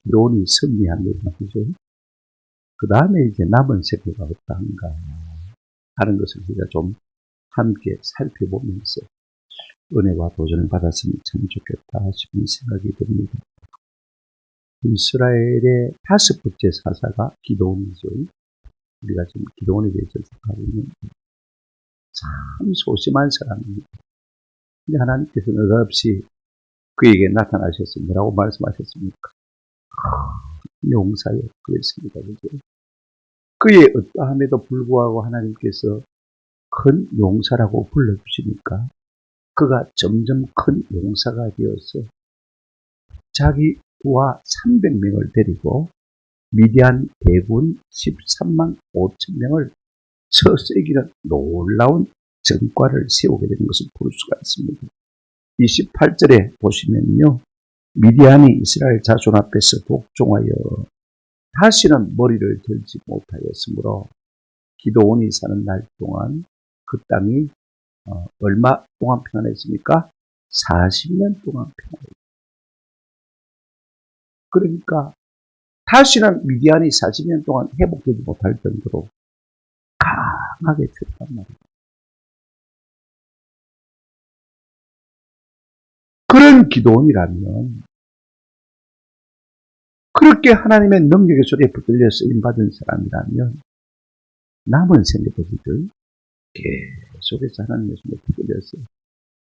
기도원이 승리한 거죠. 그 다음에 이제 남은 세계가 어떠한가 하는 것을 우리가 좀 함께 살펴보면서 은혜와 도전을 받았으면 참 좋겠다 싶은 생각이 듭니다. 이스라엘의 5번째 사사가 기도원이죠. 우리가 지금 기도원에 대해서 생각하고 있는데 참 소심한 사람입니다. 근데 하나님께서는 의없이 그에게 나타나셔서 뭐라고 말씀하셨습니까? 용사여 그랬습니다. 그죠? 그의 어떠함에도 불구하고 하나님께서 큰 용사라고 불러주시니까 그가 점점 큰 용사가 되어서 자기 부하 300명을 데리고 미디안 대군 13만 5천 명을 서세기는 놀라운 전과를 세우게 되는 것을 볼 수가 있습니다. 28절에 보시면요. 미디안이 이스라엘 자손 앞에서 복종하여 다시는 머리를 들지 못하였으므로 기도원이 사는 날 동안 그 땅이 얼마 동안 평안했습니까? 40년 동안 평안했습니다. 그러니까 다시는 미디안이 40년 동안 회복되지 못할 정도로 강하게 쳤단 말이에요. 그런 기도원이라면 그렇게 하나님의 능력의 소리에 붙들려 쓰임받은 사람이라면 남은 생애들을 계속해서 하나님의 손에 붙들려서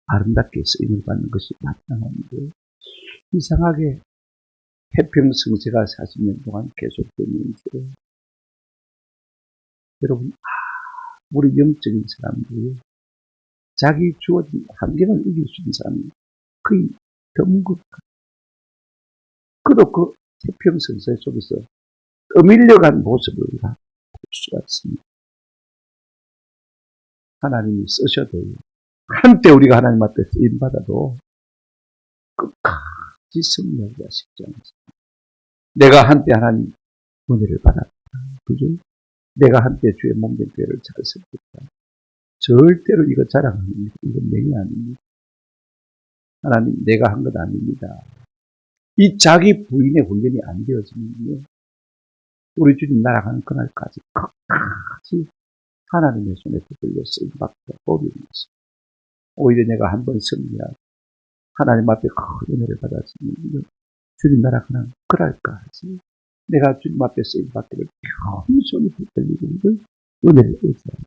아름답게 쓰임을 받는 것이 마땅한데 이상하게 태평성세가 40년 동안 계속되면서 여러분 우리 영적인 사람들이 자기 주어진 환경을 이길 수 있는 사람이 거의 드문 것 같아요. 그도 그 태평성세 속에서 떠밀려간 모습을 우리가 볼 수가 있습니다. 하나님이 쓰셔도 한때 우리가 하나님 앞에 쓰임받아도 끝까지 승리하기가 쉽지 않습니다. 내가 한때 하나님 은혜를 받았다. 그죠? 내가 한때 주의 몸된 교회를 잘 섬겼다. 절대로 이거 자랑 아닙니다. 이건 명예 아닙니다. 하나님 내가 한 것 아닙니다. 이 자기 부인의 훈련이 안 되어지면요. 우리 주님 날아가는 그날까지 끝까지 하나님의 손에 붙들려 쓰임받기가 어려운 것입니다. 오히려 내가 한번 승리하고 하나님 앞에 큰 은혜를 받았으면 주님 날아가는 그날까지 내가 주님 앞에 쓰임받기를 겸손히 붙들리고 있는 은혜를 의지하고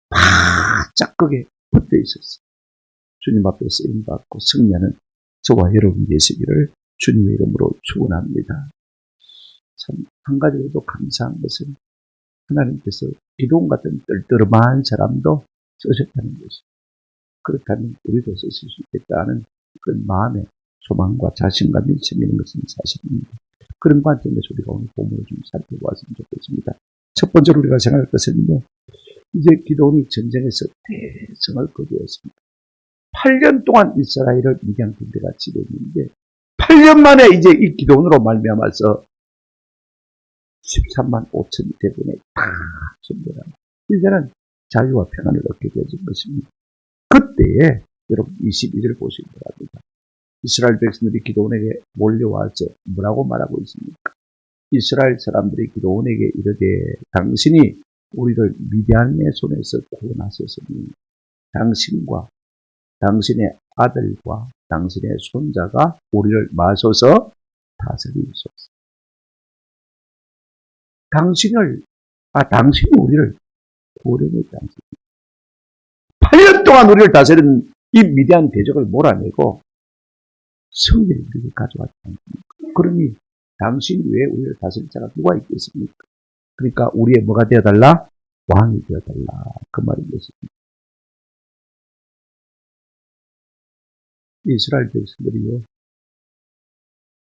바짝 그게 붙어 있었어요. 주님 앞에 쓰임받고 승리하는 저와 여러분 되시기를 주님의 이름으로 축원합니다. 참 한 가지로도 감사한 것은 하나님께서 기도원 같은 뜰뜰한 사람도 쓰셨다는 것입니다. 그렇다면 우리도 쓰실 수 있겠다는 그런 마음의 소망과 자신감이 생기는 것은 사실입니다. 그런 관점에서 우리가 오늘 본문을 좀 살펴보았으면 좋겠습니다. 첫 번째로 우리가 생각할 것은요. 이제 기도원이 전쟁에서 대성을 거두었습니다. 8년 동안 이스라엘을 미디안 군대가 지배했는데 8년 만에 이제 이 기도원으로 말미암아서 13만 5천 대군에 다 전멸합니다. 이제는 자유와 평안을 얻게 되어진 것입니다. 그때에 여러분 22절 보시기 바랍니다. 이스라엘 백성들이 기도원에게 몰려와서 뭐라고 말하고 있습니까? 이스라엘 사람들이 기도원에게 이르되 당신이 우리를 미디안의 손에서 구원하셨으니 당신과 당신의 아들과 당신의 손자가 우리를 마소서 다스리소서. 당신이 우리를 구원했다. 8년 동안 우리를 다스린 이 미디안 대적을 몰아내고 승리를 우리에게 가져왔지 않습니까? 그러니 당신 외에 우리를 다스릴 자가 누가 있겠습니까? 그러니까 우리의 뭐가 되어달라? 왕이 되어달라. 그 말인 것입니다. 이스라엘 백성들이요.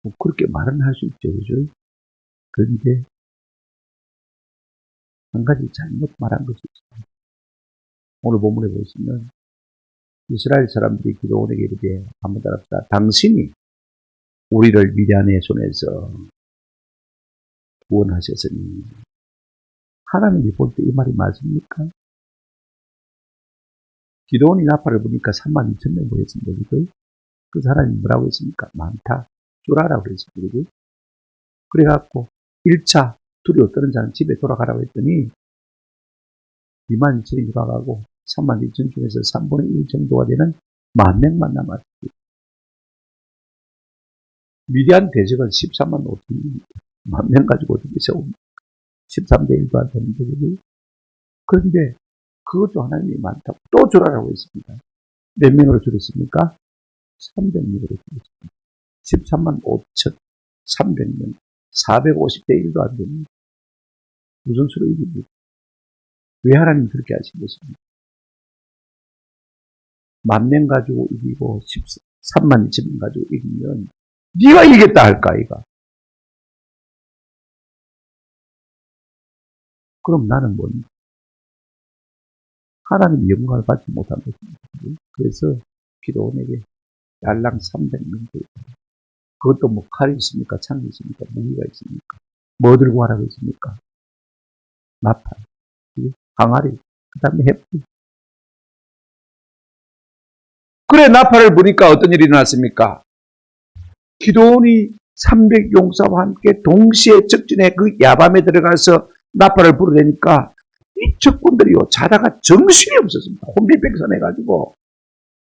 뭐 그렇게 말은 할 수 있죠. 그죠? 그런데 한 가지 잘못 말한 것이 있습니다. 오늘 본문에 보시면 이스라엘 사람들이 기도원에게 이르되 한번 따라합시다. 당신이 우리를 미디안의 손에서 구원하셨으니 하나님이 볼 때 이 말이 맞습니까? 기도원이 나팔을 부니까 3만 2천 명 모였습니다. 그 사람이 뭐라고 했습니까? 많다. 쫄아라고 그랬습니다. 그래갖고 1차 둘이 어떤 자는 집에 돌아가라고 했더니 2만 2천이 돌아가고 3만 2천 중에서 3분의 1 정도가 되는 10,000명만 남았어요. 미디안 대적은 13만 5천입니다. 10,000명 가지고 어떻게 세웁니까? 13대 1도 안 되는데, 그죠? 그런데 그것도 하나님이 많다고 또 줄하라고 했습니다. 몇 명으로 줄였습니까? 300명으로 줄였습니다. 13만 5천 300명 450대 1도 안 됩니다. 무슨 수로 이깁니까? 왜 하나님이 그렇게 하신 것입니까? 10,000명 가지고 이기고 13만 2천 명 가지고 이기면 네가 이기겠다 할까 이가? 그럼 나는 뭔가 하나님의 영광을 받지 못한 것입니다. 그래서 기도원에게 yar랑 300명 그것도 뭐 칼이 있습니까? 창이 있습니까? 무기가 있습니까? 뭐 들고 하라고 했습니까? 나팔, 항아리, 그 다음에 햇불. 그래 나팔을 부니까 어떤 일이 일어났습니까? 기도원이 300용사와 함께 동시에 적진에 그 야밤에 들어가서 나팔을 부르려니까 이 적군들이요 자다가 정신이 없었습니다. 혼비백산해가지고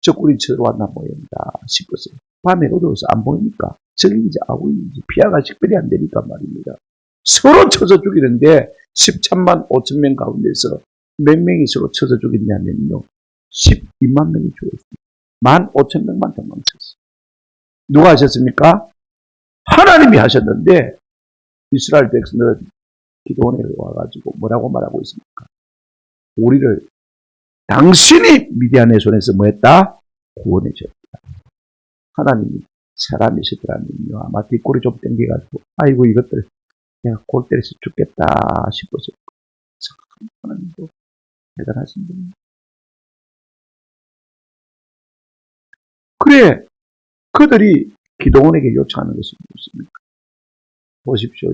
적군이 쳐들어왔나 모양이다 싶었어요. 밤에 어두워서 안 보이니까 적인지 아군인지 피하가 식별이 안 되니까 말입니다. 서로 쳐서 죽이는데 13만 5천 명 가운데서 몇 명이 서로 쳐서 죽였냐면요 12만 명이 죽었습니다. 15,000명만 도망쳤어요. 누가 하셨습니까? 하나님이 하셨는데 이스라엘 백성들은 기도원에 와가지고 뭐라고 말하고 있습니까? 우리를 당신이 미디안의 손에서 뭐 했다? 구원해 줬다. 하나님이 사람이시더라면요 아마 뒷골이 좀 땡겨가지고 아이고 이것들 내가 골 때려서 죽겠다 싶어서 하나님도 대단하신 분입니다. 그래 그들이 기도원에게 요청하는 것이 무엇입니까? 보십시오.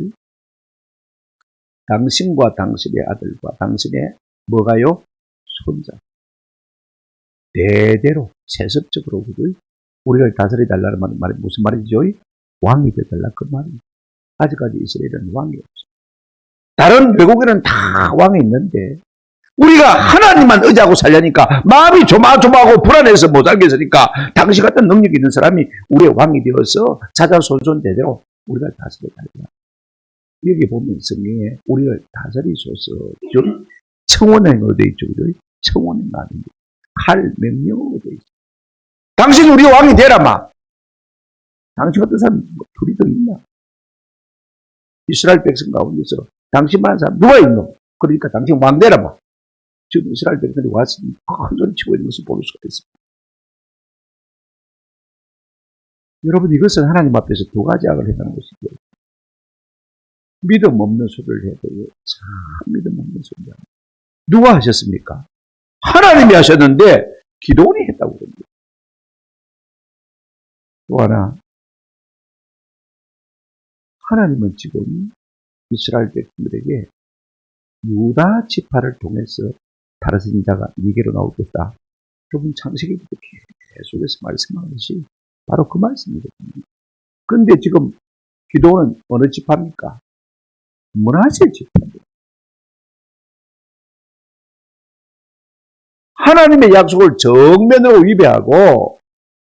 당신과 당신의 아들과 당신의 뭐가요? 손자. 대대로 세습적으로 우리를 다스려달라는 말이 무슨 말이죠? 왕이 되달라 그 말입니다. 아직까지 이스라엘은 왕이 없어요. 다른 외국에는 다 왕이 있는데 우리가 하나님만 의지하고 살려니까 마음이 조마조마하고 불안해서 못 살겠으니까 당신 같은 능력 있는 사람이 우리의 왕이 되어서 자자손손 대대로 우리가 다스려달라. 여기 보면 성경에 우리를 다스리소서 청원행으로 되어 있죠. 청원행 아닙니다. 칼 명령으로 되어 있죠. 당신 우리 왕이 되라마. 당신 같은 사람 둘이 더 있나? 이스라엘 백성 가운데서 당신만한 사람 누가 있노? 그러니까 당신 왕 되라마. 지금 이스라엘 백성들이 와서 큰 소리 치고 있는 것을 볼 수가 있습니다. 여러분 이것은 하나님 앞에서 두 가지 악을 행하는 것이죠. 믿음 없는 소리를 해도요. 참 믿음 없는 소리야. 누가 하셨습니까? 하나님이 하셨는데 기도원이 했다고 그럽니다. 또 하나 하나님은 지금 이스라엘 백성들에게 유다 지파를 통해서 다르신 자가 네게로 나오겠다. 여러분 창세기부터 계속해서 말씀하는 것이 바로 그 말씀이거든요. 그런데 지금 기도원은 어느 지파입니까? 문하세 지파입니다. 하나님의 약속을 정면으로 위배하고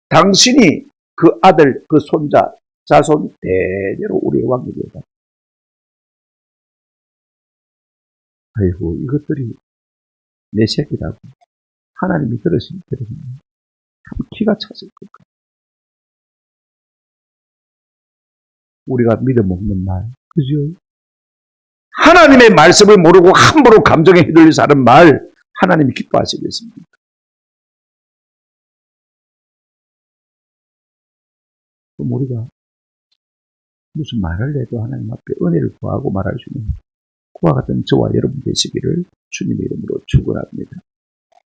당신이 그 아들, 그 손자, 자손 대대로 우리의 왕이 되다. 아이고 이것들이 내 새끼라고 하나님이 들으실 때는 참 기가 찼을 것 같아요. 우리가 믿음 없는 말, 그죠? 하나님의 말씀을 모르고 함부로 감정에 휘둘려서 하는 말, 하나님이 기뻐하시겠습니까? 그럼 우리가 무슨 말을 해도 하나님 앞에 은혜를 구하고 말할 수 있는 그와 같은 저와 여러분 되시기를 주님의 이름으로 축원합니다.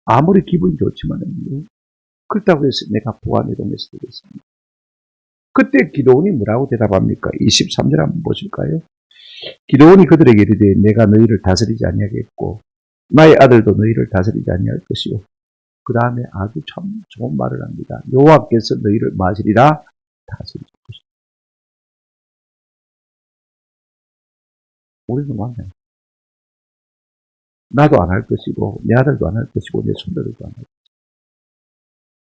아무리 기분이 좋지만은요, 그렇다고 해서 내가 보안해동해서 되겠습니다. 그때 기도원이 뭐라고 대답합니까? 23절 한번 보실까요? 기도원이 그들에게 이르되 내가 너희를 다스리지 아니하겠고 나의 아들도 너희를 다스리지 아니할 것이요. 그 다음에 아주 참 좋은 말을 합니다. 여호와께서 너희를 마시리라 다스릴 것이다. 우리는 왕이야. 나도 안 할 것이고 내 아들도 안 할 것이고 내 손자들도 안 할 것이고.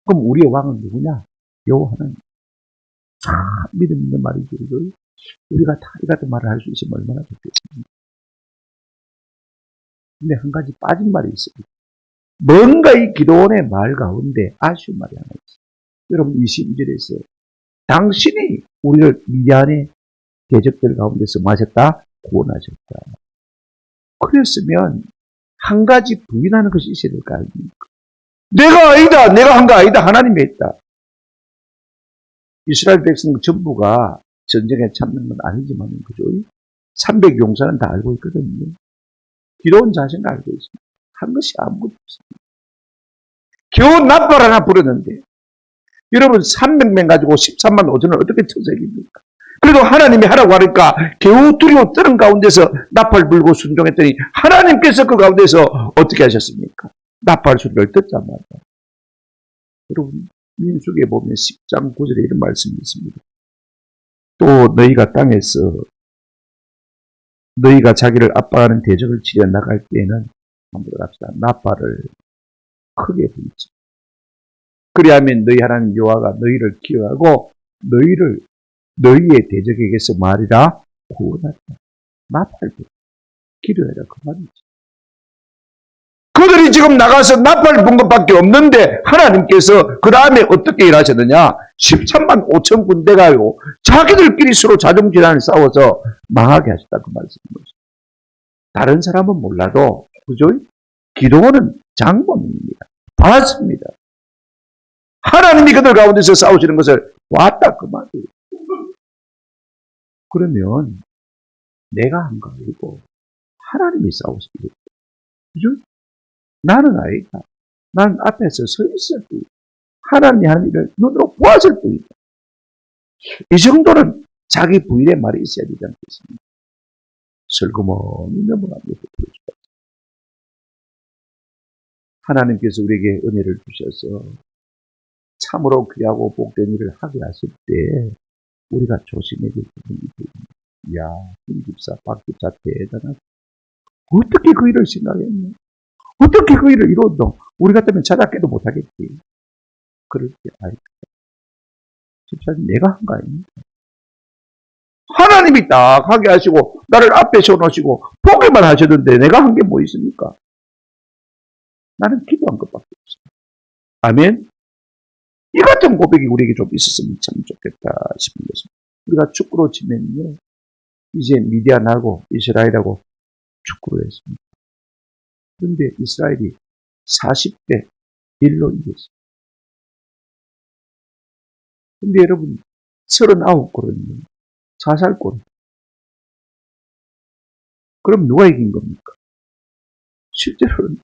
그럼 우리의 왕은 누구냐? 여호와 하나님. 참 믿음 있는 말이죠. 우리가 다 이 같은 말을 할 수 있으면 얼마나 좋겠습니까? 근데 한 가지 빠진 말이 있습니다. 뭔가 이 기도원의 말 가운데 아쉬운 말이 하나 있어요. 여러분 22절에서 당신이 우리를 미디안의 대적들 가운데서 마셨다? 구원하셨다. 그랬으면 한 가지 부인하는 것이 있어야 될 거 아닙니까? 내가 아니다. 내가 한 거 아니다. 하나님이 했다. 이스라엘 백성 전부가 전쟁에 참는 건 아니지만 그죠? 300용사는 다 알고 있거든요. 기도원 자신도 알고 있습니다. 한 것이 아무것도 없습니다. 겨우 낫발 하나 부르는데 여러분 300명 가지고 13만 5천을 어떻게 쳐서 이깁니까? 그래도 하나님이 하라고 하니까 겨우 두려워 떠는 가운데서 나팔 불고 순종했더니 하나님께서 그 가운데서 어떻게 하셨습니까? 나팔 소리를 듣자마자. 여러분 민수기에 보면 10장 9절에 이런 말씀이 있습니다. 또 너희가 땅에서 너희가 자기를 압박하는 대적을 치려 나갈 때에는 한번 합시다. 나팔을 크게 불지. 그리하면 너희 하나님 여호와가 너희를 기억하고 너희의 대적에게서 말이라 구원하라. 나팔 불. 기도해라 그 말이지. 그들이 지금 나가서 나팔 분 것밖에 없는데 하나님께서 그 다음에 어떻게 일하셨느냐? 13만 5천 군대가요. 자기들끼리 서로 자존질환을 싸워서 망하게 하셨다 그 말씀입니다. 다른 사람은 몰라도 그죠? 기도원은 장본입니다. 봤습니다. 하나님이 그들 가운데서 싸우시는 것을 왔다 그 말이에요. 그러면 내가 한 거 아니고 하나님이 싸우시겠죠. 그죠? 나는 아니다. 난 앞에서 서 있을 뿐이다. 하나님이 하는 일을 눈으로 보았을 뿐이다. 이 정도는 자기 부인의 말이 있어야 되지 않겠습니까? 슬그머니 넘어갑니다. 하나님께서 우리에게 은혜를 주셔서 참으로 귀하고 복된 일을 하게 하실 때 우리가 조심해야 될 부분이 있습니다. 이야, 김집사, 박집사 대단하다. 어떻게 그 일을 생각했노? 어떻게 그 일을 이뤘노? 우리 같으면 찾아깨도 못하겠지. 그럴 때 아니다. 집사님 내가 한 거 아닙니까? 하나님이 딱 하게 하시고 나를 앞에 세워놓으시고 보기만 하셨는데 내가 한 게 뭐 있습니까? 나는 기도한 것밖에 없습니다. 아멘. 이 같은 고백이 우리에게 좀 있었으면 참 좋겠다 싶은 것입니다. 우리가 축구로 치면요. 이제 미디안하고 이스라엘하고 축구를 했습니다. 그런데 이스라엘이 40대 1로 이겼습니다. 근데 여러분 39골은요. 자살골. 그럼 누가 이긴 겁니까? 실제로는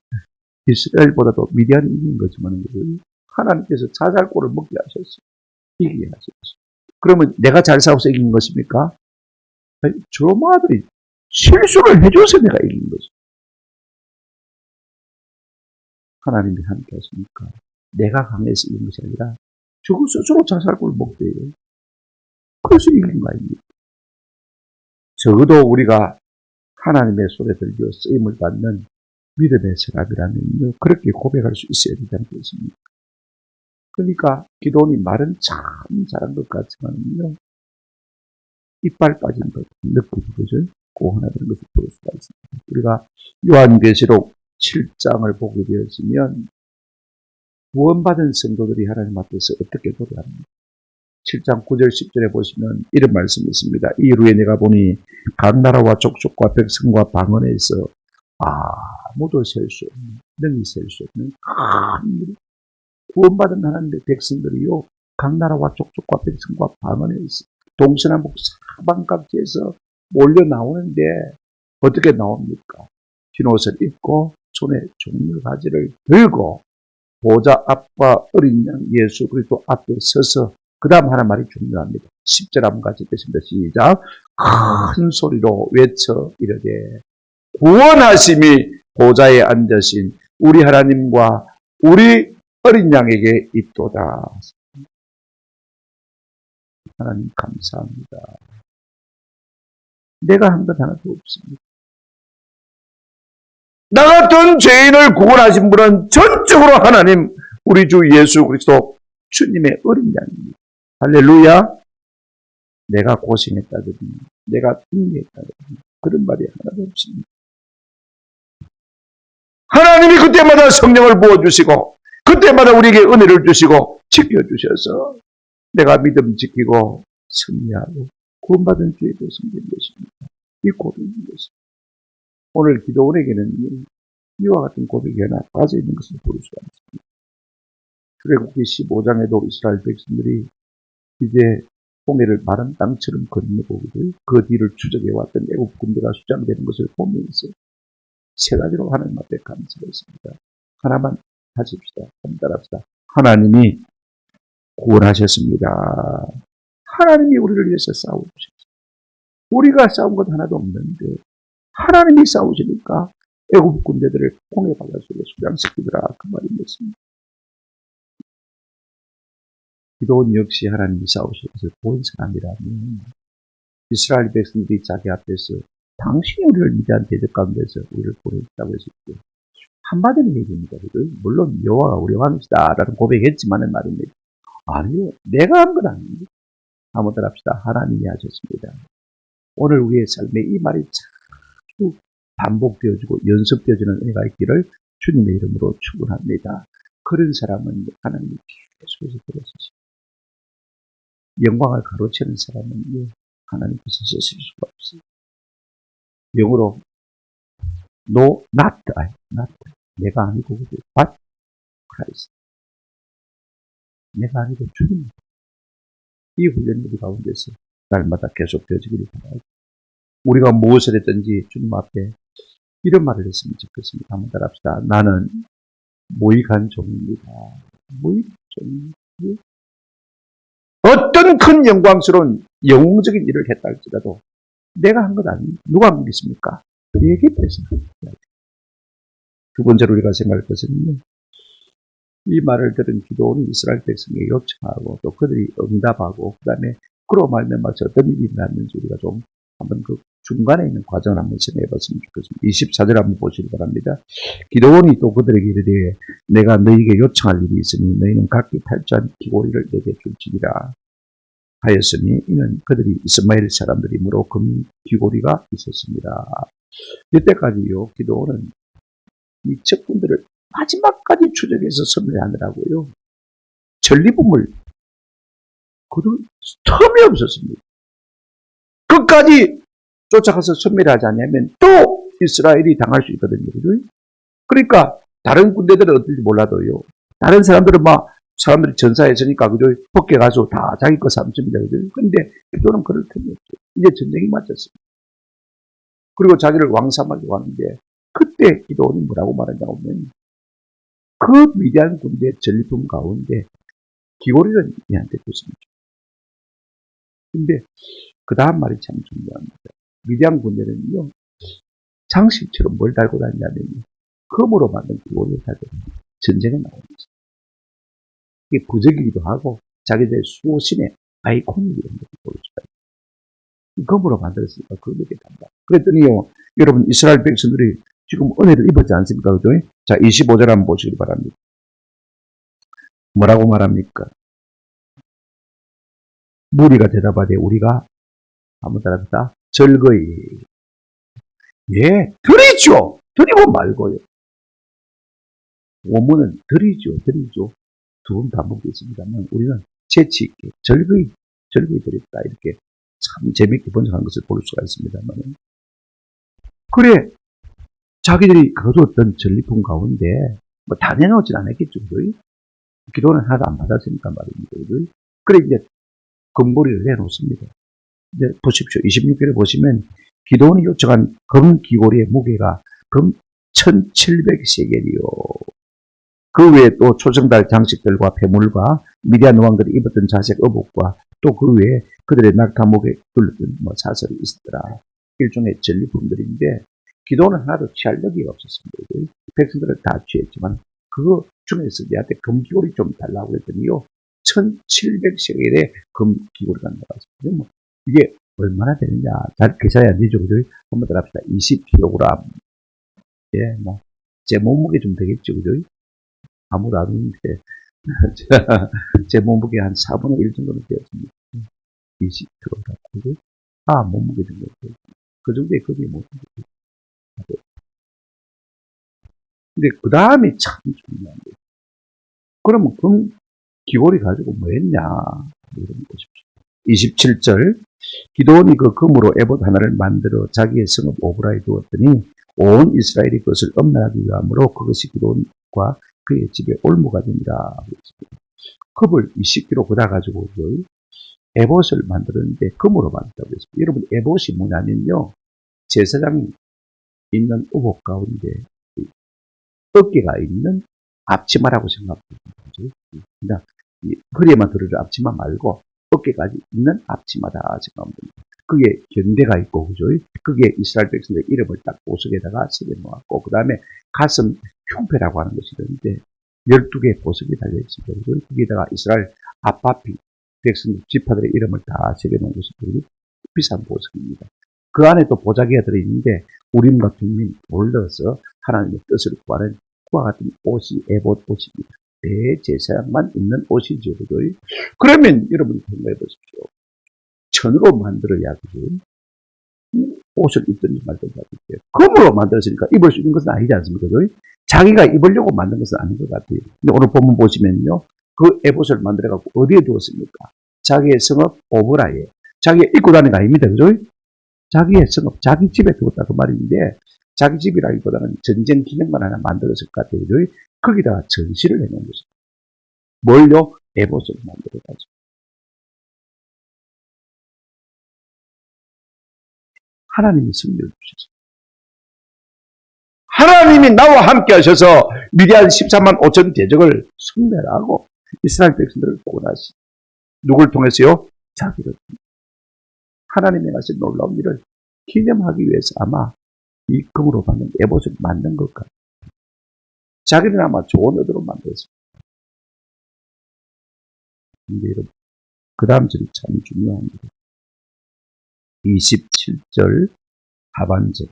이스라엘보다도 미디안이 이긴 거지만 하나님께서 자살골을 먹게 하셨어요. 이기게 하셨어요. 그러면 내가 잘 싸워서 이긴 것입니까? 조마들이 실수를 해줘서 내가 이긴 거죠. 하나님이 함께 하시니까 내가 강해서 이긴 것이 아니라 저거 스스로 자살골을 먹대요. 그래서 이긴 거 아닙니까? 적어도 우리가 하나님의 손에 들려 쓰임을 받는 믿음의 사람이라면요. 그렇게 고백할 수 있어야 되지 않겠습니까? 그러니까 기도원이 말은 참 잘한 것 같지만요. 이빨 빠진 것, 느끼는 것을 고하는 것을 볼 수가 있습니다. 우리가 요한계시록 7장을 보게 되었으면 구원받은 성도들이 하나님 앞에서 어떻게 노래합니까? 7장 9절 10절에 보시면 이런 말씀이 있습니다. 이후에 내가 보니 각 나라와 족속과 백성과 방언에서 아무도 셀 수 없는, 능히 셀 수 없는 큰 구원받은 하나님의 백성들이요. 각 나라와 족속과 백성과 방언에서 동서남북 사방각지에서 몰려 나오는데 어떻게 나옵니까? 흰옷을 입고 손에 종려가지를 들고 보좌 앞과 어린 양 예수 그리스도 앞에 서서 그 다음 하나 말이 중요합니다. 10절 한번 같이 읽겠습니다. 시작. 큰 소리로 외쳐 이르되 구원하심이 보좌에 앉으신 우리 하나님과 우리 어린 양에게 있도다. 하나님 감사합니다. 내가 한 것 하나도 없습니다. 나 같은 죄인을 구원하신 분은 전적으로 하나님, 우리 주 예수 그리스도 주님의 어린 양입니다. 할렐루야. 내가 고생했다더니, 내가 핑계했다더니 그런 말이 하나도 없습니다. 하나님이 그때마다 성령을 부어주시고 그때마다 우리에게 은혜를 주시고 지켜주셔서 내가 믿음 지키고 승리하고 구원받은 주의 백성된 것입니다. 이 고백인 것입니다. 오늘 기도원에게는 이와 같은 고백이 하나 빠져있는 것을 볼 수가 있습니다. 출애굽기 15장에도 이스라엘 백성들이 이제 홍해를 마른 땅처럼 건너보고도 그 뒤를 추적해왔던 애국 군대가 수장되는 것을 보면서 세 가지로 하나님 앞에 감사했습니다. 하나만 하십시다. 감사합시다. 하나님이 구원하셨습니다. 하나님이 우리를 위해서 싸우셨습니다. 우리가 싸운 것 하나도 없는데 하나님이 싸우시니까 애국 군대들을 홍해 바닷속에 수장시키더라. 그 말인 것입니다. 기도원 역시 하나님이 싸우신 것을 본 사람이라면 이스라엘 백성들이 자기 앞에서 당신이 우리를 위대한 대적 가운데서 우리를 보냈다고 했을 때 한마디는 얘기입니다. 물론 여호와가 우리 왕이시다 라는 고백했지만은 말입니다. 아니요. 내가 한 건 아닙니다. 한번 합시다. 하나님이 하셨습니다. 오늘 우리의 삶에 이 말이 자꾸 반복되어지고 연습되어지는 은혜가 있기를 주님의 이름으로 축원합니다. 그런 사람은 하나님이 계속해서 들어주십니다. 영광을 가로채는 사람은 하나님께서 쓰실 수가 없어요. 영어로 no, not, not. 내가 아니고 but Christ. 내가 아니고 주님. 이 훈련들이 가운데서 날마다 계속되어지기를 바랍니다. 우리가 무엇을 했든지 주님 앞에 이런 말을 했으면 좋겠습니다. 한번 따라합시다. 나는 무익한 종입니다. 무익한 종입니다. 어떤 큰 영광스러운 영웅적인 일을 했다 할지라도 내가 한 것 아닙니다. 누가 한 거겠습니까? 그에게 뺏습니다. 두 번째로 우리가 생각할 것은 이 말을 들은 기도원이 이스라엘 백성에게 요청하고 또 그들이 응답하고 그 다음에 그로 말미암아서 어떤 일이 일어났는지 우리가 좀 한번 그 중간에 있는 과정을 한번 생각해봤으면 좋겠습니다. 24절 한번 보시기 바랍니다. 기도원이 또 그들에게 이르되 내가 너희에게 요청할 일이 있으니 너희는 각기 탈주한 귀고리를 내게 줄지니라 하였으니 이는 그들이 이스마엘 사람들이므로 금 귀고리가 있었습니다. 이때까지요 기도원은 이 적군들을 마지막까지 추적해서 섬멸하느라고요 전리품을 그들 틈이 없었습니다. 끝까지 쫓아가서 섬멸하지 않으면 또 이스라엘이 당할 수 있거든요. 그러니까 다른 군대들은 어떨지 몰라도요. 다른 사람들은 사람들이 전사했으니까 그저 벗게 가서 다 자기 거 삼습니다. 그런데 기도는 그럴 틈이 없죠. 이제 전쟁이 맞았습니다. 그리고 자기를 왕 삼으려고 하는데 그때 기도원이 뭐라고 말하냐 하면 그 위대한 군대 전리품 가운데 귀고리를 얘한테 줬습니다. 근데 그 다음 말이 참 중요합니다. 위대한 군대는요, 장식처럼 뭘 달고 다니냐면요, 금으로 만든 귀고리를 달고 전쟁에 나옵니다. 이게 부적이기도 하고, 자기들의 수호신의 아이콘이기도 합니다. 금으로 만들었으니까 그렇게 단다. 그랬더니요, 여러분, 이스라엘 백성들이 지금 은혜를 입었지 않습니까? 그죠? 자, 25절 한번 보시기 바랍니다. 뭐라고 말합니까? 무리가 대답하되 우리가 한번 따라합시다. 절거이. 예, 드리죠. 드리고 말고요. 원문은 드리죠. 두 번 반복됐습니다만 우리는 재치있게 절거이 드렸다. 이렇게 참 재미있게 번역한 것을 볼 수가 있습니다만. 그래, 자기들이 거두었던 전리품 가운데 다 내놓진 않았겠죠. 기도는 하나도 안 받았으니까 말입니다. 그래 이제 금고리를 내놓습니다. 이제 보십시오. 26절에 보시면 기도원이 요청한 금 귀고리의 무게가 금 1700세겔이요. 그 외에 또 초승달 장식들과 폐물과 미디안 왕들이 입었던 자색 의복과 또 그 외에 그들의 낙타목에 둘렀던 사설이 있었더라. 일종의 전리품들인데 기도는 하나도 취할 여기가 없었습니다. 백성들은 다 취했지만 그 중에서 얘한테 금귀고리 좀 달라고 했더니요. 1700세겔의 금귀고리가 나왔습니다. 이게 얼마나 되느냐. 잘 계산이 안 되죠. 한번 따라합시다. 20kg. 예, 제 몸무게 좀 되겠죠, 그죠? 아무도 안 오는데, 제 몸무게 한 4분의 1 정도는 되었습니다. 20kg. 그죠? 몸무게 정도. 그 정도의 급이 못 되죠. 근데 그 다음이 참 중요한 거예요. 그러면 금 기골이 가지고 뭐 했냐? 이런 보십시오. 27절. 기도원이 그 금으로 에봇 하나를 만들어 자기의 성읍 오브라에 두었더니 온 이스라엘이 그것을 엄란하기 위함으로 그것이 기도원과 그의 집에 올무가 됩니다. 금을 20kg 걷어 가지고 에봇을 만들었는데 금으로 만들었다고 했습니다. 여러분 에봇이 뭐냐면요. 제사장이 있는 의복 가운데 어깨가 있는 앞치마라고 생각합니다. 그냥 허리에만 들어줄 앞치마 말고 어깨까지 있는 앞치마다 생각합니다. 그게 견대가 있고, 그죠? 그게 이스라엘 백성들의 이름을 딱 보석에다가 새겨놓았고, 그 다음에 가슴 흉패라고 하는 것이 있는데 12개의 보석이 달려있습니다. 그죠? 거기에다가 이스라엘 아파피 백성 지파들의 이름을 다 새겨놓은 것이 비싼 보석입니다. 그 안에 또 보자기가 들어있는데 우림과 둠민 올려서 하나님의 뜻을 구하는 그와 같은 옷이 에봇 옷입니다. 대제사장만 입는 옷이죠. 그죠? 그러면 여러분이 생각해 보십시오. 천으로 만들어야 그죠? 옷을 입든지 말든지 하겠죠. 금으로 만들었으니까 입을 수 있는 것은 아니지 않습니까? 그죠? 자기가 입으려고 만든 것은 아닌 것 같아요. 근데 오늘 본문 보시면요. 그 에봇을 만들어갖고 어디에 두었습니까? 자기의 성읍 오브라에. 자기가 입고 다니는 거 아닙니다. 그죠? 자기의 성읍, 자기 집에 두었다 그 말인데 자기 집이라기보다는 전쟁 기념관 하나 만들었을 것 같아요. 그죠? 거기다가 전시를 해놓은 것입니다. 뭘요? 에봇을 만들어가지고. 하나님이 승리를 주셨어요. 하나님이 나와 함께 하셔서 미디안 14만 5천 대적을 승멸하고 이스라엘 백성들을 구원하시. 누굴 통해서요? 자기를. 하나님이 하신 놀라운 일을 기념하기 위해서 아마 이 금으로 받는 에봇을 만든 것 같아요. 자기는 아마 좋은 의도로 만들었습니다. 근데 여러분, 그 다음 절이 참 중요합니다. 27절 하반절.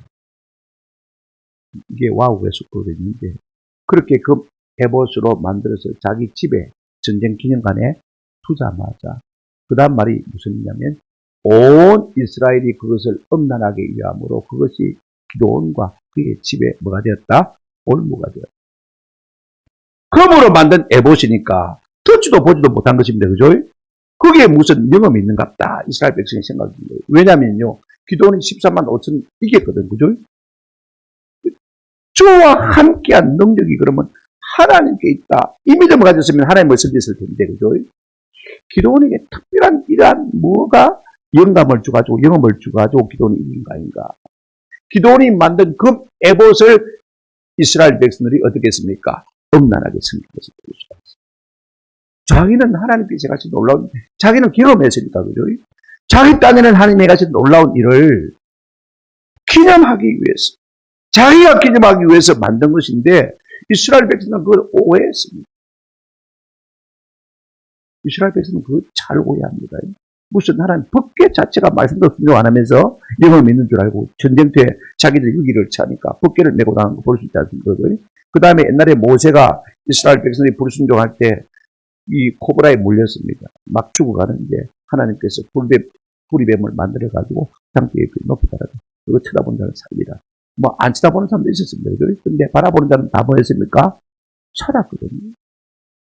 이게 와우에 속도되어 있는데, 그렇게 그 에봇으로 만들어서 자기 집에 전쟁 기념관에 두자마자, 그 다음 말이 무슨 의미냐면, 온 이스라엘이 그것을 엄란하게 위함으로 그것이 기도원과 그의 집에 뭐가 되었다? 올무가 되었다. 금으로 만든 에봇이니까 듣지도 보지도 못한 것입니다. 그죠? 그게 무슨 영험이 있는갑다. 이스라엘 백성이 생각합니다. 왜냐면요. 기도원이 14만 5천 이겼거든. 그죠? 주와 함께한 능력이 그러면 하나님께 있다. 이 믿음을 가졌으면 하나님을 섬겼을 텐데. 그죠? 기도원에게 특별한 이러한 뭐가 영감을 주가지고 영험을 주가지고 기도원이 이긴 거 아닌가. 기도원이 만든 금 에봇을 이스라엘 백성들이 어떻게 했습니까? 엄란하게 섬긴 것을 볼 수가 있습니다. 자기는 하나님께서 같이 놀라운, 자기는 경험했으니까, 그죠? 자기 딴에는 하나님이 같이 놀라운 일을 기념하기 위해서, 자기가 기념하기 위해서 만든 것인데, 이스라엘 백성은 그걸 오해했습니다. 이스라엘 백성은 그걸 잘 오해합니다. 무슨 하나님 법계 자체가 말씀도 순종 안 하면서 영을 믿는 줄 알고 전쟁터에 자기들 유기를 차니까 법계를 메고 나간 거 볼 수 있지 않습니까? 그 다음에 옛날에 모세가 이스라엘 백성이 불순종할 때 이 코브라에 물렸습니다. 막 죽어가는데 하나님께서 구리뱀을 만들어가지고 장대에 높이 달아서 그거 쳐다본 자는 살리라. 뭐 안 쳐다보는 사람도 있었습니다. 그런데 바라보는 자는 다 뭐 했습니까? 살았거든요.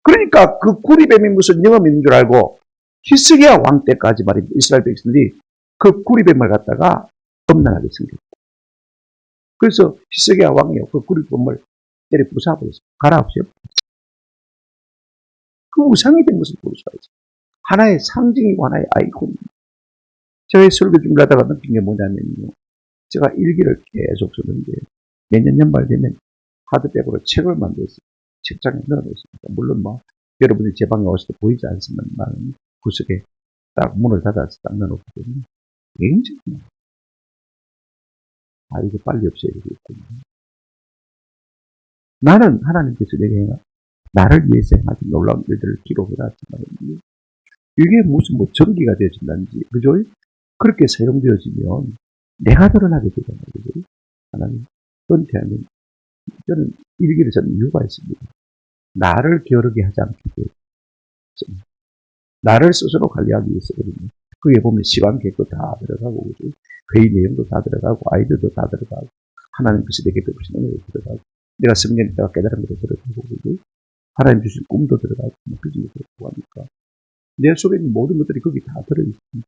그러니까 그 구리뱀이 무슨 영을 믿는 줄 알고 히스기야 왕 때까지 말입니다. 이스라엘 백성들이 그 구리뱀을 갖다가 엄란하게 섬겼다. 그래서 히스기야 왕이요. 그 구리뱀을 때려 부숴버렸어요. 가라 없어요. 그 우상이 된 것을 볼 수가 있어요. 하나의 상징이고 하나의 아이콘입니다. 저의 설교 준비하다가 느낀 게 뭐냐면요. 제가 일기를 계속 쓰는데 내년 연말 되면 하드백으로 책을 만들었어요. 책장에 넣어놓습니다. 물론 뭐 여러분이 제 방에 오실 때 보이지 않지만 구석에 딱 문을 닫아서 딱 넣어놓거든요. 굉장히 이거 빨리 없애야 되겠군요. 나는 하나님께서 내게 나를 위해서 행하신 놀라운 일들을 기록해놨지만 이게 무슨 뭐 전기가 되어진다든지 그죠? 그렇게 사용되어지면 내가 드러나게 되잖아요. 그죠? 하나님 은퇴하면 저는 일기를 쓰는 이유가 있습니다. 나를 게으르게 하지 않기 위해서. 나를 스스로 관리하기 위해서거든요. 거기에 보면 시간 계획도 다 들어가고, 그죠? 회의 내용도 다 들어가고, 아이디어도 다 들어가고, 하나님께서 내게 베푸신 은혜도 들어가고, 내가 성경에다가 깨달은 것도 들어가고, 그죠? 하나님 주신 꿈도 들어가고, 비전도 들어가고 하니까. 내 속에 있는 모든 것들이 거기 다 들어있습니다.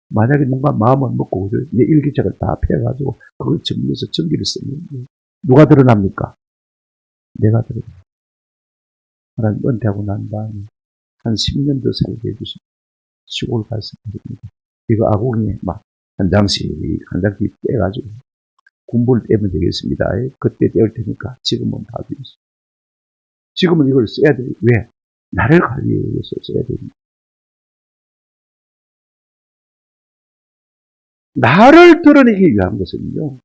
만약에 뭔가 마음을 먹고, 그죠? 내 일기장을 다 펴가지고, 그걸 정리해서 전기를 쓰면, 누가 드러납니까? 내가 드러납니다. 하나님 은퇴하고 난 다음에, 한 10년 더 살게 해주신 시골 가서 드립니다. 이거 아궁이에 막 한 장씩 떼가지고 군부를 떼면 되겠습니다. 그때 떼올 테니까 지금은 봐주세요. 지금은 이걸 써야 돼. 왜? 나를 관리하기 위해서 써야 됩니다. 나를 드러내기 위한 것은요.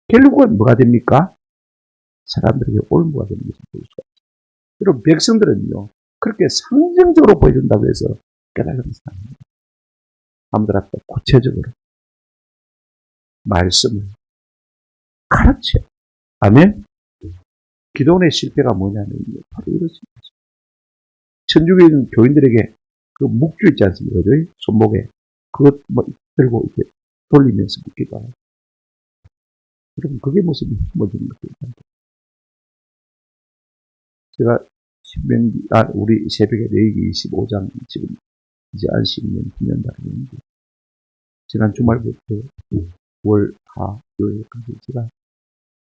결국은 뭐가 됩니까? 사람들에게 올무가 되는 것을 볼 수가 있어요. 여러분 백성들은요. 그렇게 상징적으로 보여준다고 해서 깨달은 사람입니다. 아무들 앞에 구체적으로 말씀을 가르쳐. 아멘? 기도원의 실패가 뭐냐면요. 바로 이렇습니다. 천주교인 교인들에게 그 묵주 있지 않습니까? 손목에. 그것 뭐 들고 이렇게 돌리면서 묵기도 하고. 여러분, 그게 무슨 힘을 주는 것입니까? 제가 우리 새벽에 레위기 25장 지금 이제 안식년 기념달인데 지난 주말부터 월, 하, 요일까지 제가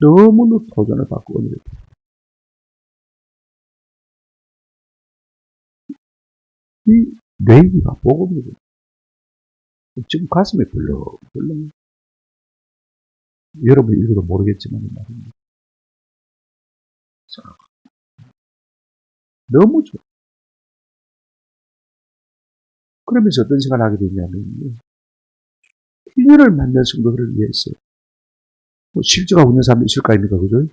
너무나 도전을 받고 오늘 이 레위기가 복음이거든요. 지금 가슴에 벌렁벌렁. 여러분 읽어도 모르겠지만 말입니다. 너무 좋아. 그러면서 어떤 생각을 하게 되냐면 희년을 만난 성도들을 위해서 뭐 실제가 없는 사람도 있을 거 아닙니까? 그죠?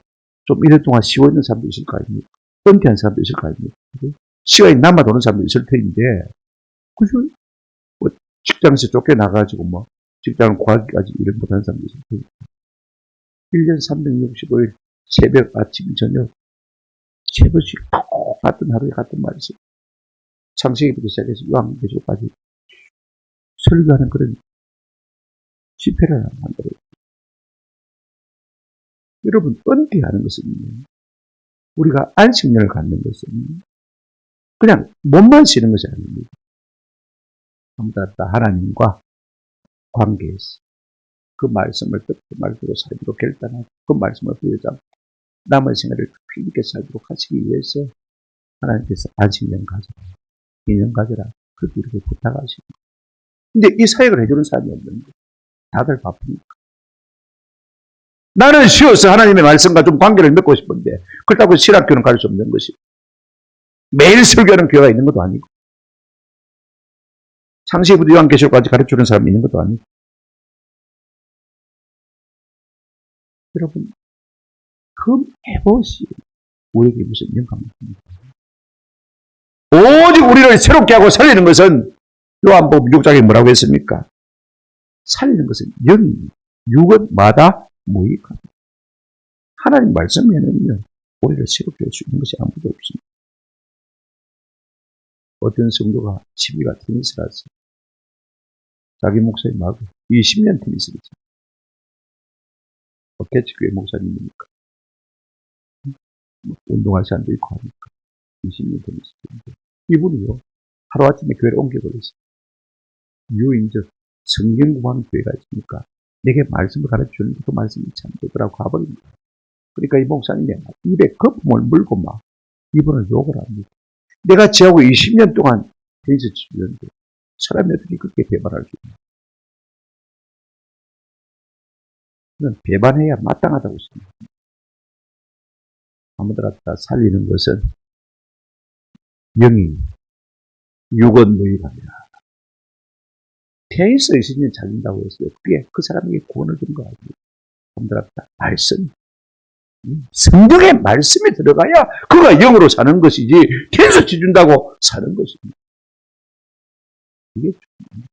좀 이래 동안 쉬어 있는 사람도 있을 거 아닙니까? 은퇴한 사람도 있을 거 아닙니까? 그죠? 시간이 남아도는 사람도 있을 텐데, 그죠? 뭐 직장에서 쫓겨나가지고 뭐 직장을 구하기까지 일을 못하는 사람도 있을 텐데, 1년 365일 새벽, 아침, 저녁 세 번씩 똑같은 하루에 같은 말씀. 창세기부터 시작해서 요한계시록까지 설교하는 그런 집회를 만들어요. 여러분, 은퇴하는 것은 우리가 안식년을 갖는 것은 그냥 몸만 쉬는 것이 아닙니다. 아무튼 하나님과 관계에서 그 말씀을 듣고 말대로 살기로 결단하고 그 말씀을 부여잡고 남은 생활을 필요하게 살도록 하시기 위해서 하나님께서 안식년 가져라, 2년 가져라 그렇게 이렇게 부탁하시고 근데 이 사역을 해주는 사람이 없는 거예요. 다들 바쁘니까. 나는 쉬어서 하나님의 말씀과 좀 관계를 맺고 싶은데 그렇다고 신학교는 갈 수 없는 것이고 매일 설교하는 교회가 있는 것도 아니고 창세기부터 요한계시록까지 가르쳐주는 사람이 있는 것도 아니고 여러분 그 해보시 우리에게 무슨 영감이 있습니까? 오직 우리를 새롭게 하고 살리는 것은 요한복음 6장에 뭐라고 했습니까? 살리는 것은 영이 육은 마다 무익하다. 하나님 말씀에는요 우리를 새롭게 할 수 있는 것이 아무도 없습니다. 어떤 성도가 시비가 테니스라서 자기 목사님하고 20년 테니스를 쳤어요. 개척교회 목사님이니까 운동할 시간도 있고 하니까 20년 테니스 쳤는데 이분이요 하루아침에 교회를 옮겨버렸어요. 유인적 성경 공부하는 교회가 있으니까 내게 말씀을 가르쳐주는데 그 말씀이 참 되더라고 가버립니다. 그러니까 이 목사님이 입에 거품을 물고 막 이분을 욕을 합니다. 내가 지하고 20년 동안 테니스 치는데 사람이 어떻게 그렇게 배반할 수 있나? 저는 배반해야 마땅하다고 생각합니다. 아무데나 다 살리는 것은 영이 육은 무익합니다. 테니스 20년 잘린다고 했어요. 그게 그 사람에게 구원을 준 거 아니에요. 아무데나 다 말씀. 성경의 말씀이 들어가야 그가 영으로 사는 것이지 테니스 치준다고 사는 것입니다. 이게 중요합니다.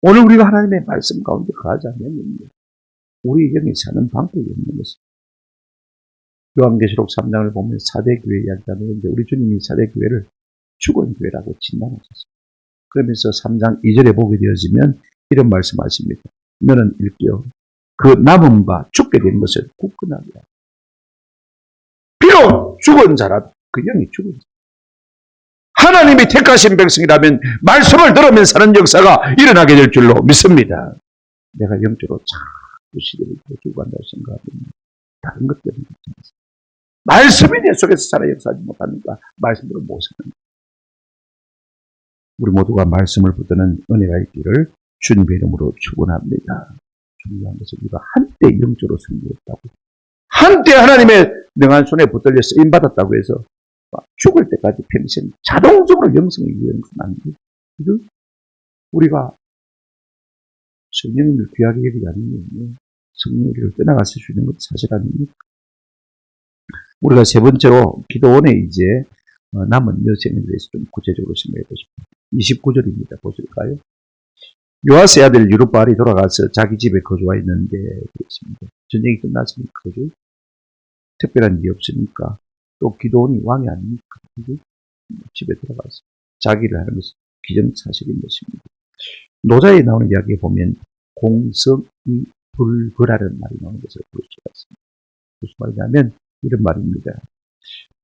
오늘 우리가 하나님의 말씀 가운데 거하지 않으면 우리 영이 사는 방법이 없는 것입니다. 요한계시록 3장을 보면 4대 교회 이야기가 나오는데 우리 주님이 4대 교회를 죽은 교회라고 진단하셨습니다. 그러면서 3장 2절에 보게 되어지면 이런 말씀하십니다. 너는 일깨어 그 남은 바 죽게 된 것을 굳건하게 하라. 비록 죽은 자라도 그 영이 죽은 자. 하나님이 택하신 백성이라면 말씀을 들으면 사는 역사가 일어나게 될 줄로 믿습니다. 내가 영적으로 자꾸 시대를 보고 간다고 생각하면 다른 것 때문에 말씀이 내 속에서 살아 역사하지 못합니까? 말씀대로 못 사는. 우리 모두가 말씀을 붙드는 은혜가 있기를 주님의 이름으로 축원합니다. 중요한 것은 우리가 한때 영적으로 승리했다고, 한때 하나님의 능한 손에 붙들려 쓰임받았다고 해서 죽을 때까지 평생 자동적으로 영성이 영성하는 거예요. 우리가 성령님을 귀하게 여기지 않으면 성령을 떠나갔을 수 있는 것도 사실 아닙니까? 우리가 세 번째로 기도원에 이제 남은 여생에 대해서 좀 구체적으로 생각해 보십시오. 29절입니다. 보실까요? 요아스의 아들 여룹바알이 돌아가서 자기 집에 거주하 있는데 그렇습니다. 전쟁이 끝났으니까 거주 특별한 일이 없으니까 또 기도원이 왕이 아닙니까? 집에 들어가서 자기를 하는 것은 기정사실인 것입니다. 노자에 나오는 이야기에 보면 공성이 불거라는 말이 나오는 것을 볼 수가 있습니다. 무슨 말이냐면 이런 말입니다.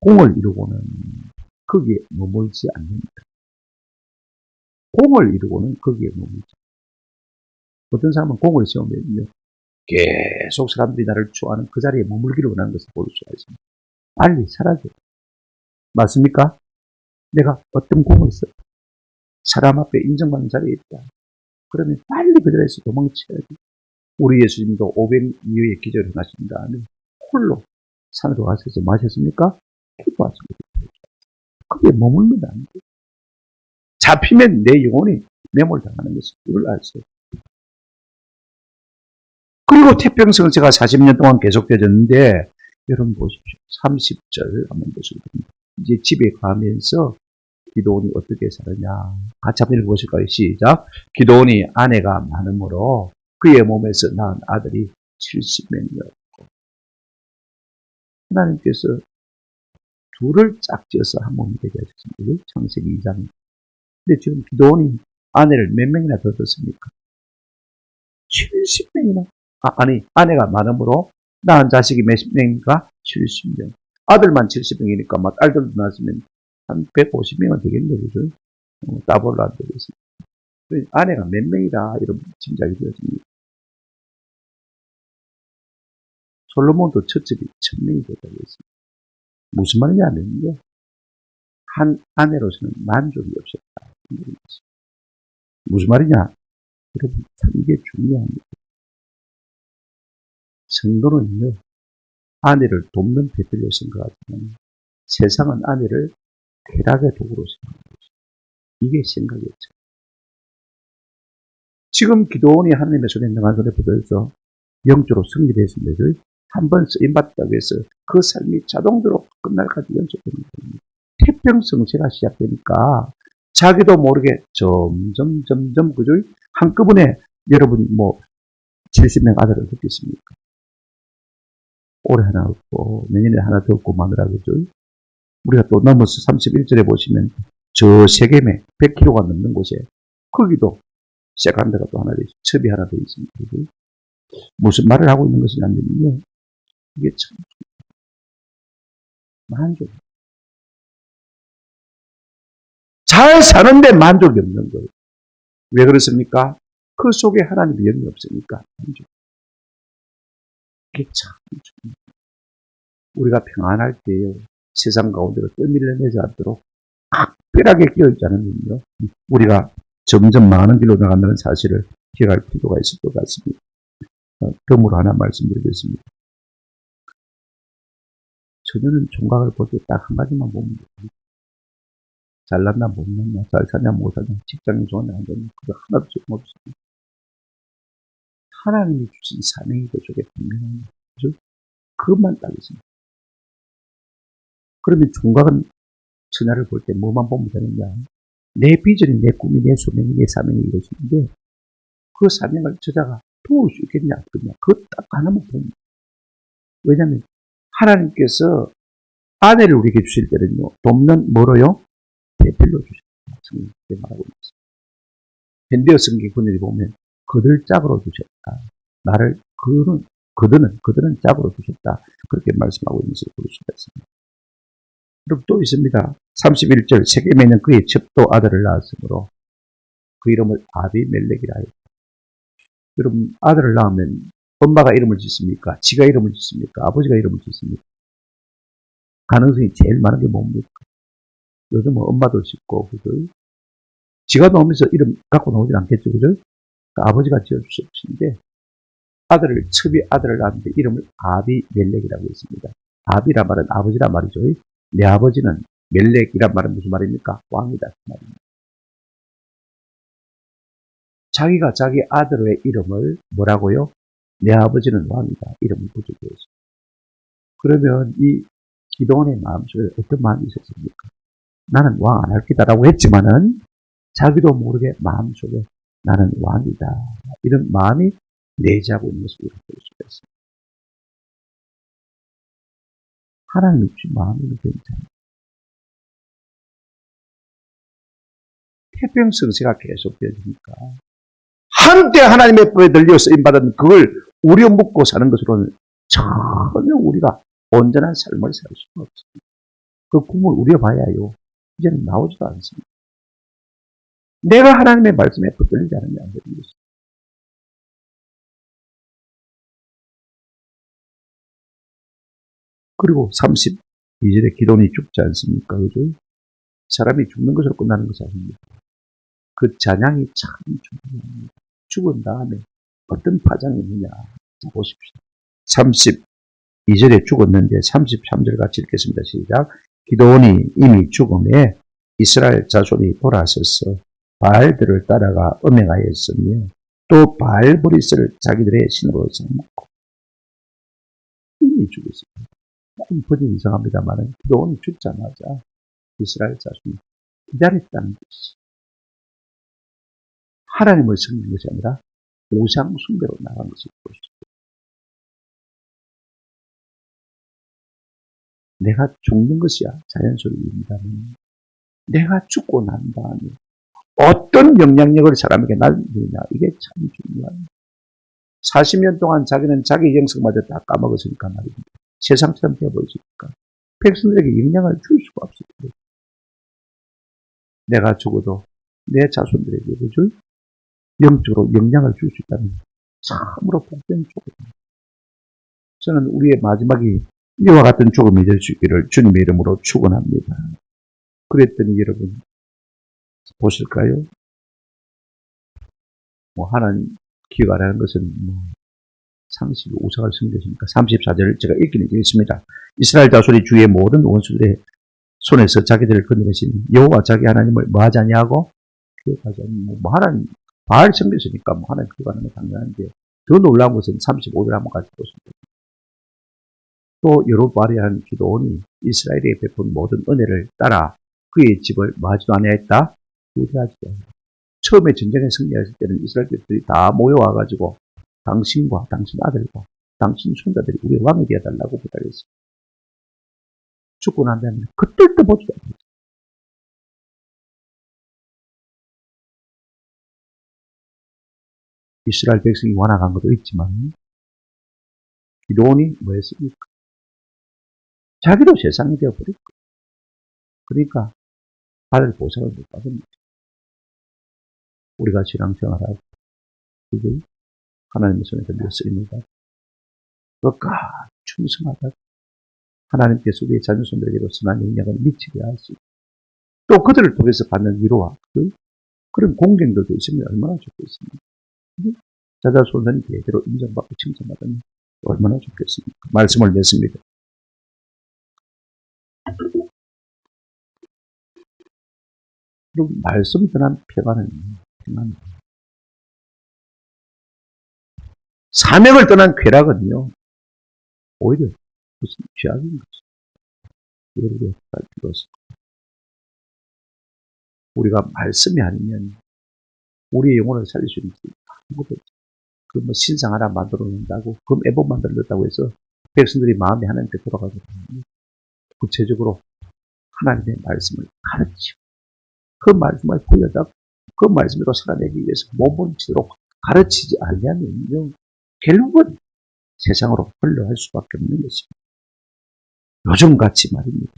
공을 이루고는 거기에 머물지 않는다. 공을 이루고는 거기에 머물지 않는다. 어떤 사람은 공을 세우면요, 계속 사람들이 나를 좋아하는 그 자리에 머물기를 원하는 것을 볼 수가 있습니다. 빨리 사라져. 맞습니까? 내가 어떤 공을 써 사람 앞에 인정받는 자리에 있다. 그러면 빨리 그 자리에서 도망쳐야지. 우리 예수님도 500 이후에 기절을 하신 다음에 홀로 산으로 가셔서 마셨습니까? 기도하십니다. 거기에 머물면 안 돼. 잡히면 내 영혼이 매몰당하는 것을 그걸 알았어요. 그리고 태평성은 제가 40년 동안 계속되었는데 여러분 보십시오. 30절 한번 보시면 됩니다. 이제 집에 가면서 기도원이 어떻게 살았냐. 같이 한번 읽어보실까요? 시작. 기도원이 아내가 많으므로 그의 몸에서 낳은 아들이 70명이었고 하나님께서 둘을 짝지어서 한 몸이 되게 하셨습니다. 창세기 2장. 근데 지금 기도원이 아내를 몇 명이나 더 뒀습니까? 70명이나. 아니, 아내가 많으므로 낳은 자식이 몇 명인가? 70명. 아들만 70명이니까 막 딸들도 낳았으면 한 150명은 되겠네, 그죠? 따블로 안 되겠습니다. 아내가 몇 명이다, 이런 짐작이 되어집니다. 솔로몬도 첫째이 1000명이 됐다고 했습니다. 무슨 말이냐면요, 한 아내로서는 만족이 없었다. 무슨 말이냐? 여러분, 참 이게 중요합니다. 성도는요, 아내를 돕는 배틀로 생각하지만 세상은 아내를 쾌락의 도구로 생각하고 있습니다. 이게 생각이었죠. 지금 기도원이 하나님의 손에 능한 손에 붙어서 영적으로 승리했습니다. 한번 쓰임받다고 해서 그 삶이 자동적으로 끝날까지 연속되는 겁니다. 태평성세가 시작되니까 자기도 모르게 점점 그죠? 한꺼번에 여러분 70명 아들을 듣겠습니까? 올해 하나 없고 내년에 하나 더 없고 마누라 그죠? 우리가 또 넘어서 31절에 보시면 저 세겜에 100km가 넘는 곳에 거기도 세간드가 또 하나 더 있습니다. 첩이 하나 더 있습니다. 그죠? 무슨 말을 하고 있는 것이냐면요, 이게 참 만족. 잘 사는데 만족이 없는 거예요. 왜 그렇습니까? 그 속에 하나님의 영이 없으니까 만족. 이게 참 중요해요. 우리가 평안할 때요, 세상 가운데로 떠밀려내지 않도록 각별하게 끼어있지 않으면요, 우리가 점점 망하는 길로 나간다는 사실을 기억할 필요가 있을 것 같습니다. 덤으로 하나 말씀드리겠습니다. 저는 총각을 볼 때 딱 한 가지만 보면 돼요. 잘났나 못났나, 잘 사냐 못사냐, 직장이 좋았나 안 좋았나, 그거 하나도 없습니다. 하나님이 주신 사명이 그쪽에 분명한 거죠. 그것만 딱 있습니다. 그러면 총각은 처녀를 볼 때 뭐만 보면 되느냐? 내 비전이, 내 꿈이, 내 소명이, 내 사명이 이루어지는데 그 사명을 저자가 도울 수 있겠냐, 없겠냐. 그것 딱 하나만 보면. 왜냐하면 하나님께서 아내를 우리에게 주실 때는요, 돕는 뭐로요? 대필로 주셨다. 성경에 말하고 있습니다. 현대어 성경 군들이 보면 그들 짝으로 주셨다. 나를 그들은 짝으로 주셨다. 그렇게 말씀하고 있는 것을 볼 수가 있습니다. 그리고 또 있습니다. 31절 세겜에는 그의 첩도 아들을 낳았으므로 그 이름을 아비멜렉이라 했다. 여러분 아들을 낳으면 엄마가 이름을 짓습니까? 지가 이름을 짓습니까? 아버지가 이름을 짓습니까? 가능성이 제일 많은 게 뭡니까? 요즘은 엄마도 짓고 그죠? 지가 나오면서 이름 갖고 나오진 않겠죠, 그죠? 그러니까 아버지가 지어주셨는데 첩이 아들을 낳았는데 이름을 아비멜렉이라고 했습니다. 아비란 말은 아버지란 말이죠. 내 아버지는 멜렉이란 말은 무슨 말입니까? 왕이다 그 말입니다. 자기가 자기 아들의 이름을 뭐라고요? 내 아버지는 왕이다. 이름을 붙여주었습니다. 그러면 이 기도원의 마음속에 어떤 마음이 있었습니까? 나는 왕 안 할 기다라고 했지만은 자기도 모르게 마음속에 나는 왕이다. 이런 마음이 내재하고 있는 것을 우리가 볼 수가 있습니다. 하나님이 주신 마음이면 괜찮아요. 태평성세가 계속되니까 한때 하나님의 법에 들려 쓰임받은 그걸 우려먹고 사는 것으로는 전혀 우리가 온전한 삶을 살 수가 없습니다. 그 꿈을 우려봐야요. 이제는 나오지도 않습니다. 내가 하나님의 말씀에 붙들리지 않으면 안 되는 것입니다. 그리고 32절에 기도원이 죽지 않습니까? 그죠? 사람이 죽는 것으로 끝나는 것이 아닙니다. 그 찬양이 참 중요합니다. 죽은 다음에 어떤 파장이 있느냐. 자, 보십시오. 32절에 죽었는데 33절 같이 읽겠습니다. 시작. 기도원이 이미 죽음에 이스라엘 자손이 돌아서서 바알들을 따라가 음행하였으며 또 바알브리스를 자기들의 신으로 삼고 이미 죽었습니다. 버전 이상합니다만 기도원이 죽자마자 이스라엘 자손이 기다렸다는 것이 하나님을 섬기는 것이 아니라 우상 숭배로 나간 것을 보십시오. 내가 죽는 것이야 자연스러움이라면 내가 죽고 난 다음에 어떤 영향력을 사람에게 남기느냐 이게 참 중요합니다. 40년 동안 자기는 자기 영성마저 다 까먹었으니까 말입니다. 세상처럼 되어버리니까 백성들에게 영향을 줄 수가 없습니다. 내가 죽어도 내 자손들에게 그죠? 영적으로 영향을 줄 수 있다는 참으로 복된 죽음입니다. 저는 우리의 마지막이 이와 같은 죽음이 될 수 있기를 주님의 이름으로 축원합니다. 그랬더니 여러분 보실까요? 하나님 기억하라는 것은 상식 우상을 섬겼으니까 34절을 제가 읽기는 읽습니다. 이스라엘 자손이 주의 모든 원수들의 손에서 자기들을 건너신 여호와 자기 하나님을 뭐하지 아니하고 기억하지 않는 하나님 바알 섬겼으니까 하나님 기억하는 건 당연한데 더 놀라운 것은 35절 한번 같이 보십니다. 또 여로보암이라는 기도원이 이스라엘에 베푼 모든 은혜를 따라 그의 집을 뭐하지도 아니하였다? 후회하지도 않았다. 처음에 전쟁에 승리했을 때는 이스라엘 백성들이 다 모여와가지고 당신과 당신 아들과 당신 손자들이 우리의 왕이 되어달라고 부탁했습니다. 죽고 난 다음에 그때도 보지도 않았어요. 이스라엘 백성이 완악한 것도 있지만 기도원이 뭐 했습니까? 자기도 세상이 되어버렸고 그러니까 받을 보상을 못 받습니다. 우리가 신앙생활하고 그게 하나님의 손에 들려 쓰입니다. 끝까지 충성하다. 하나님께서 우리의 자녀손들에게도 선한 영향을 미치게 하시고 또 그들을 통해서 받는 위로와 그런 공경들도 있으면 얼마나 좋겠습니까? 자자손들이 대대로 인정받고 칭찬받으면 얼마나 좋겠습니까? 말씀을 맺습니다. 그리고 말씀 떠난 평안은 사명을 떠난 쾌락은요 오히려 무슨 죄악인 것입니다. 이걸 우리가 알 필요가 있습니다. 우리가 말씀이 아니면 우리의 영혼을 살릴 수 있는 게 아무것도 없습니다. 그 뭐 신상 하나 만들어 놓는다고, 금 앨범 만들었다고 해서 백성들이 마음이 하나님께 돌아가거든요. 구체적으로 하나님의 말씀을 가르치고, 그 말씀을 보여다 그 말씀으로 살아내기 위해서 몸을 치도록 가르치지 않으면요, 결국은 세상으로 흘러갈 수밖에 없는 것입니다. 요즘같이 말입니다.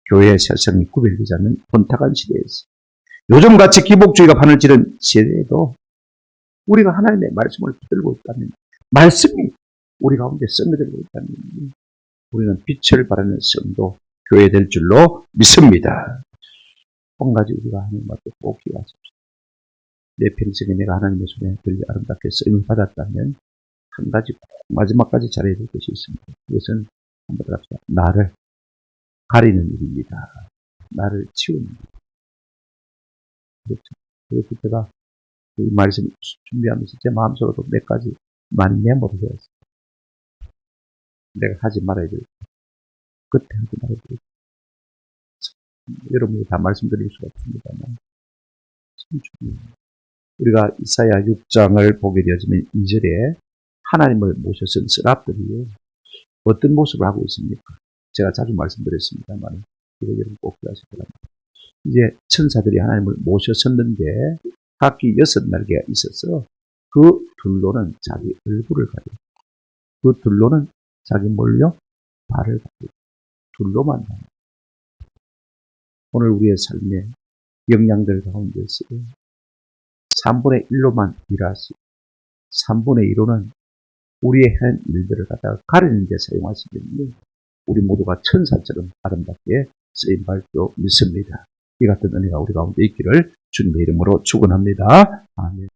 교회 세상이 구별되지 않는 혼탁한 시대에서, 요즘같이 기복주의가 판을 찌른 시대에도 우리가 하나님의 말씀을 붙들고 있다면, 말씀이 우리 가운데 썩어들고 있다면 우리는 빛을 발하는 성도, 교회 될 줄로 믿습니다. 한 가지 우리가 하나님 앞에 꼭 기도하십시오. 내 평생에 내가 하나님의 손에 들려 아름답게 쓰임을 받았다면 한 가지 꼭 마지막까지 잘해야 될 것이 있습니다. 그것은 한번 합시다. 나를 가리는 일입니다. 나를 치우는 일. 그렇죠. 그래서 제가 이 말씀 준비하면서 제 마음속으로도 몇 가지 많이 메모를 해왔어요. 내가 하지 말아야 될 그때 하지 말아야 될 여러분이 다 말씀드릴 수가 없습니다만 참 중요해요. 우리가 이사야 6장을 보게 되어지면 2절에 하나님을 모셔선 스랍들이 어떤 모습을 하고 있습니까? 제가 자주 말씀드렸습니다만 이거 여러분 꼭 기억하시기 바랍니다. 이제 천사들이 하나님을 모셔섰는데 각기 6날개가 있어서 그 둘로는 자기 얼굴을 가리고, 그 둘로는 자기 뭘요? 발을 가리고, 둘로만 가리고. 오늘 우리의 삶의 역량들 가운데서 3분의 1로만 일하시고 3분의 2로는 우리의 한 일들을 갖다가 가리는 데 사용하시겠니? 우리 모두가 천사처럼 아름답게 쓰임받을 줄 믿습니다. 이 같은 은혜가 우리 가운데 있기를 주님의 이름으로 축원합니다. 아멘.